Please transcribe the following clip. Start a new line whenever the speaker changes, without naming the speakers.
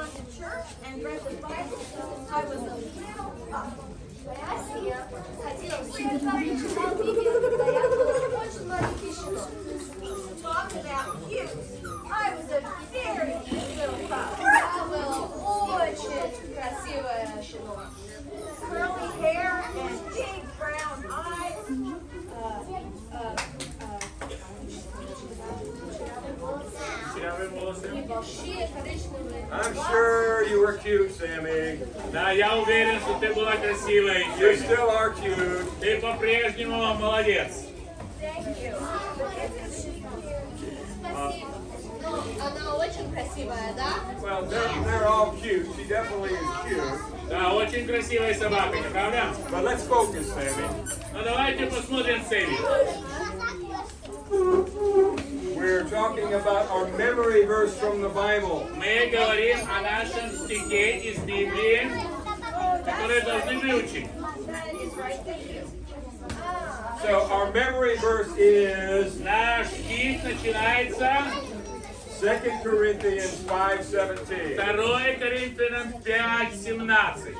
gone to church and read the Bible since I was a little pup. Россия хотела все количество видео, когда я была очень маленький щенок. Talk about cute. I was a very cute little pup. Я была очень красивая щенок. Curly hair and big brown eyes.
I'm sure you were cute, Sammy.
Да, я уверен, что ты была красивая.
You still are cute.
Ты по-прежнему молодец.
Thank you.
Спасибо. Ну, она очень красивая, да?
Well, they're all cute. She definitely is cute.
Да, очень красивая собака, не правда?
But let's focus, Sammy.
Ну давайте посмотрим Сэмми.
We're talking about our memory verse from the Bible.
Мы говорим о нашем стихе из Библии, который должны выучить.
That is right. Thank you.
So our memory verse is
Наш стих начинается
2 Corinthians 5:17.
2 Коринфянам 5:17.